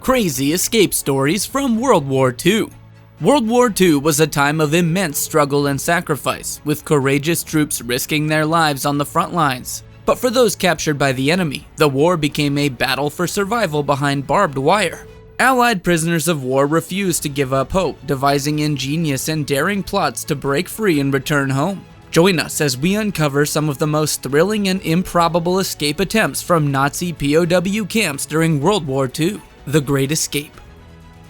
Crazy escape stories from World War II. World War II was a time of immense struggle and sacrifice, with courageous troops risking their lives on the front lines. But for those captured by the enemy, the war became a battle for survival behind barbed wire. Allied prisoners of war refused to give up hope, devising ingenious and daring plots to break free and return home. Join us as we uncover some of the most thrilling and improbable escape attempts from Nazi POW camps during World War II. The Great Escape.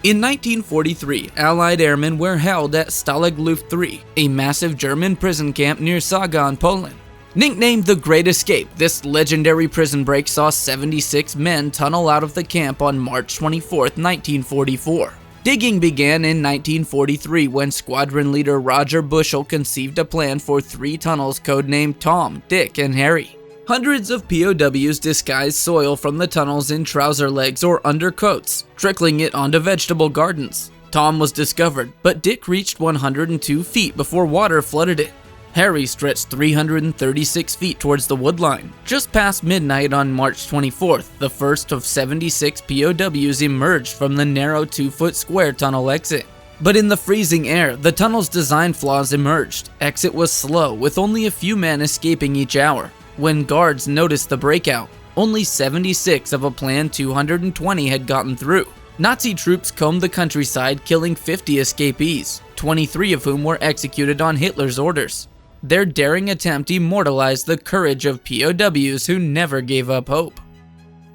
In 1943, Allied airmen were held at Stalag Luft III, a massive German prison camp near Sagan, Poland. Nicknamed the Great Escape, this legendary prison break saw 76 men tunnel out of the camp on March 24, 1944. Digging began in 1943 when squadron leader Roger Bushell conceived a plan for 3 tunnels codenamed Tom, Dick, and Harry. Hundreds of POWs disguised soil from the tunnels in trouser legs or undercoats, trickling it onto vegetable gardens. Tom was discovered, but Dick reached 102 feet before water flooded it. Harry stretched 336 feet towards the woodline. Just past midnight on March 24th, the first of 76 POWs emerged from the narrow 2-foot square tunnel exit. But in the freezing air, the tunnel's design flaws emerged. Exit was slow, with only a few men escaping each hour. When guards noticed the breakout, only 76 of a planned 220 had gotten through. Nazi troops combed the countryside, killing 50 escapees, 23 of whom were executed on Hitler's orders. Their daring attempt immortalized the courage of POWs who never gave up hope.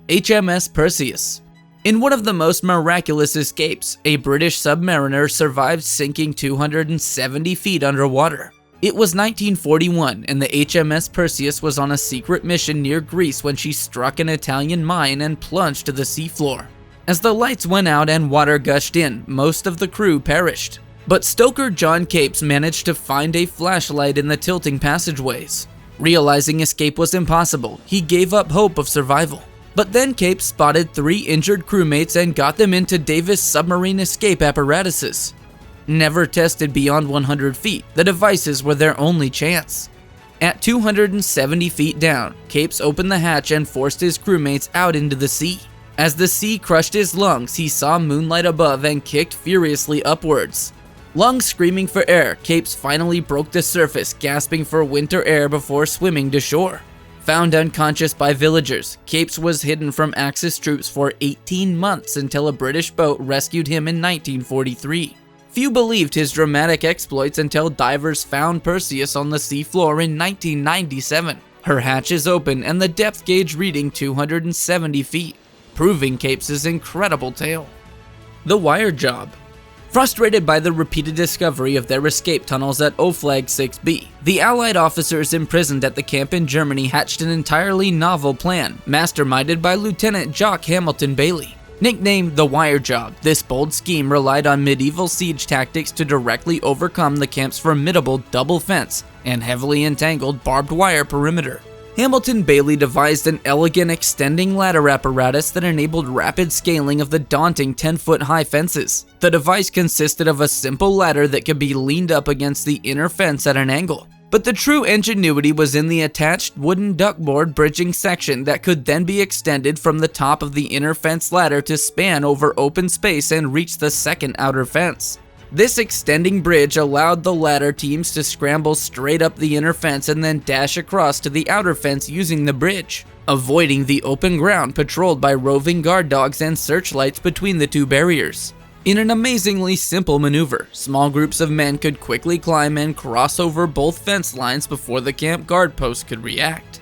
HMS Perseus. In one of the most miraculous escapes, a British submariner survived sinking 270 feet underwater. It was 1941, and the HMS Perseus was on a secret mission near Greece when she struck an Italian mine and plunged to the seafloor. As the lights went out and water gushed in, most of the crew perished. But stoker John Capes managed to find a flashlight in the tilting passageways. Realizing escape was impossible, he gave up hope of survival. But then Capes spotted 3 injured crewmates and got them into Davis submarine escape apparatuses. Never tested beyond 100 feet, the devices were their only chance. At 270 feet down, Capes opened the hatch and forced his crewmates out into the sea. As the sea crushed his lungs, he saw moonlight above and kicked furiously upwards. Lungs screaming for air, Capes finally broke the surface, gasping for winter air before swimming to shore. Found unconscious by villagers, Capes was hidden from Axis troops for 18 months until a British boat rescued him in 1943. Few believed his dramatic exploits until divers found Perseus on the seafloor in 1997. Her hatches open and the depth gauge reading 270 feet, proving Capes' incredible tale. The Wire Job. Frustrated by the repeated discovery of their escape tunnels at Oflag 6B, the Allied officers imprisoned at the camp in Germany hatched an entirely novel plan, masterminded by Lieutenant Jock Hamilton Bailey. Nicknamed the Wire Job, this bold scheme relied on medieval siege tactics to directly overcome the camp's formidable double fence and heavily entangled barbed wire perimeter. Hamilton Bailey devised an elegant extending ladder apparatus that enabled rapid scaling of the daunting 10-foot high fences. The device consisted of a simple ladder that could be leaned up against the inner fence at an angle. But the true ingenuity was in the attached wooden duckboard bridging section that could then be extended from the top of the inner fence ladder to span over open space and reach the second outer fence. This extending bridge allowed the ladder teams to scramble straight up the inner fence and then dash across to the outer fence using the bridge, avoiding the open ground patrolled by roving guard dogs and searchlights between the 2 barriers. In an amazingly simple maneuver, small groups of men could quickly climb and cross over both fence lines before the camp guard post could react.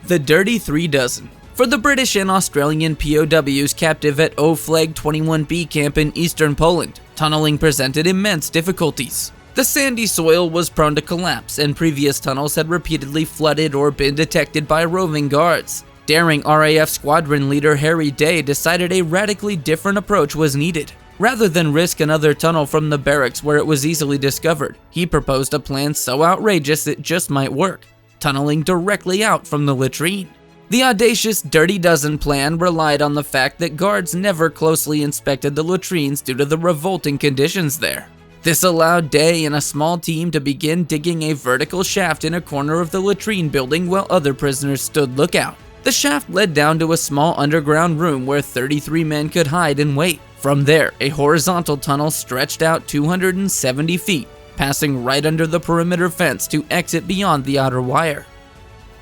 The Dirty 3 Dozen. For the British and Australian POWs captive at Oflag 21B camp in eastern Poland, tunneling presented immense difficulties. The sandy soil was prone to collapse, and previous tunnels had repeatedly flooded or been detected by roving guards. Daring RAF squadron leader Harry Day decided a radically different approach was needed. Rather than risk another tunnel from the barracks where it was easily discovered, he proposed a plan so outrageous it just might work, tunneling directly out from the latrine. The audacious Dirty Dozen plan relied on the fact that guards never closely inspected the latrines due to the revolting conditions there. This allowed Day and a small team to begin digging a vertical shaft in a corner of the latrine building while other prisoners stood lookout. The shaft led down to a small underground room where 33 men could hide and wait. From there, a horizontal tunnel stretched out 270 feet, passing right under the perimeter fence to exit beyond the outer wire.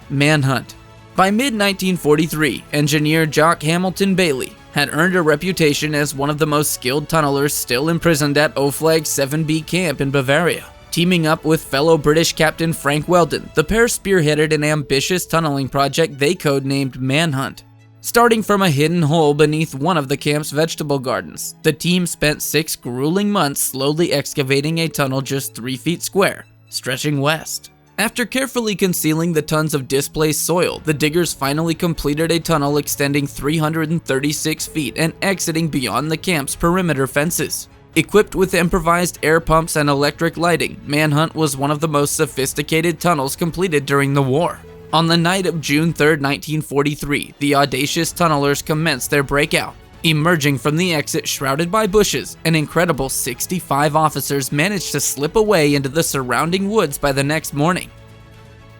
Manhunt. By mid-1943, engineer Jock Hamilton Bailey had earned a reputation as one of the most skilled tunnelers still imprisoned at Oflag 7B camp in Bavaria. Teaming up with fellow British Captain Frank Weldon, the pair spearheaded an ambitious tunneling project they codenamed Manhunt. Starting from a hidden hole beneath one of the camp's vegetable gardens, the team spent 6 grueling months slowly excavating a tunnel just 3 feet square, stretching west. After carefully concealing the tons of displaced soil, the diggers finally completed a tunnel extending 336 feet and exiting beyond the camp's perimeter fences. Equipped with improvised air pumps and electric lighting, Manhunt was one of the most sophisticated tunnels completed during the war. On the night of June 3, 1943, the audacious tunnelers commenced their breakout. Emerging from the exit shrouded by bushes, an incredible 65 officers managed to slip away into the surrounding woods by the next morning.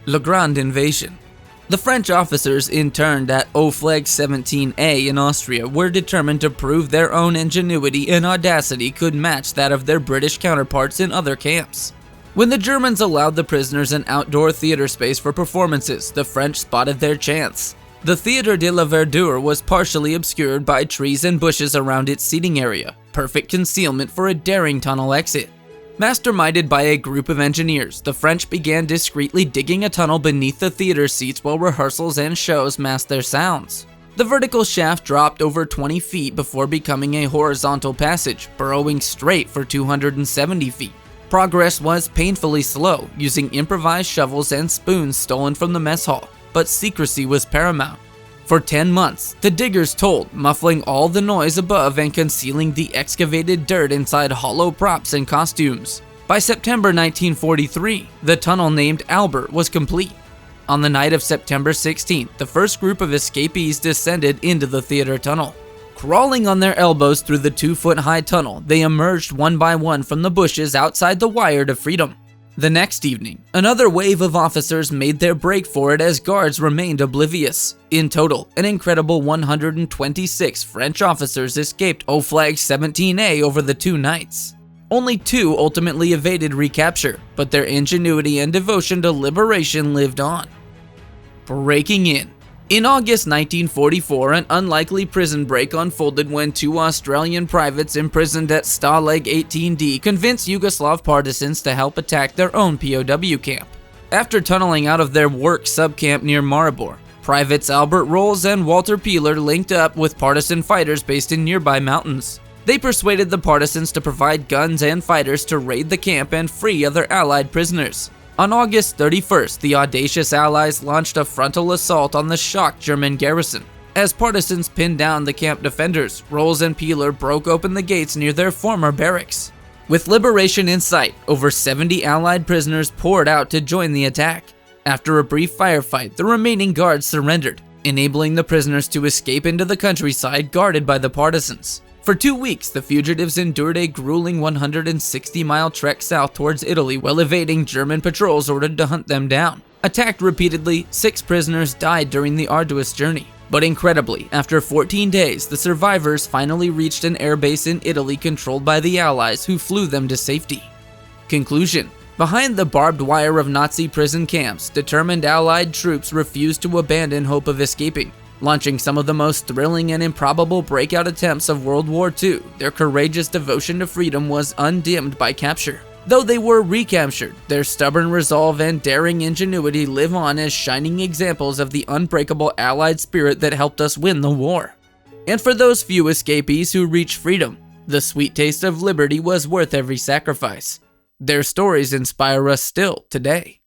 Le Grand Invasion. The French officers interned at Oflag 17A in Austria were determined to prove their own ingenuity and audacity could match that of their British counterparts in other camps. When the Germans allowed the prisoners an outdoor theater space for performances, the French spotted their chance. The Théâtre de la Verdure was partially obscured by trees and bushes around its seating area, perfect concealment for a daring tunnel exit. Masterminded by a group of engineers, the French began discreetly digging a tunnel beneath the theater seats while rehearsals and shows masked their sounds. The vertical shaft dropped over 20 feet before becoming a horizontal passage, burrowing straight for 270 feet. Progress was painfully slow, using improvised shovels and spoons stolen from the mess hall, but secrecy was paramount. For 10 months, the diggers toiled, muffling all the noise above and concealing the excavated dirt inside hollow props and costumes. By September 1943, the tunnel named Albert was complete. On the night of September 16th, the first group of escapees descended into the theater tunnel. Crawling on their elbows through the 2-foot-high tunnel, they emerged one by one from the bushes outside the wire to freedom. The next evening, another wave of officers made their break for it as guards remained oblivious. In total, an incredible 126 French officers escaped Oflag 17A over the 2 nights. Only 2 ultimately evaded recapture, but their ingenuity and devotion to liberation lived on. Breaking in. In August 1944, an unlikely prison break unfolded when 2 Australian privates imprisoned at Stalag 18D convinced Yugoslav partisans to help attack their own POW camp. After tunneling out of their work subcamp near Maribor, privates Albert Rolls and Walter Peeler linked up with partisan fighters based in nearby mountains. They persuaded the partisans to provide guns and fighters to raid the camp and free other Allied prisoners. On August 31st, the audacious Allies launched a frontal assault on the shocked German garrison. As partisans pinned down the camp defenders, Rolls and Peeler broke open the gates near their former barracks. With liberation in sight, over 70 Allied prisoners poured out to join the attack. After a brief firefight, the remaining guards surrendered, enabling the prisoners to escape into the countryside guarded by the partisans. For 2 weeks, the fugitives endured a grueling 160-mile trek south towards Italy while evading German patrols ordered to hunt them down. Attacked repeatedly, 6 prisoners died during the arduous journey. But incredibly, after 14 days, the survivors finally reached an airbase in Italy controlled by the Allies who flew them to safety. Conclusion. Behind the barbed wire of Nazi prison camps, determined Allied troops refused to abandon hope of escaping. Launching some of the most thrilling and improbable breakout attempts of World War II, their courageous devotion to freedom was undimmed by capture. Though they were recaptured, their stubborn resolve and daring ingenuity live on as shining examples of the unbreakable Allied spirit that helped us win the war. And for those few escapees who reached freedom, the sweet taste of liberty was worth every sacrifice. Their stories inspire us still today.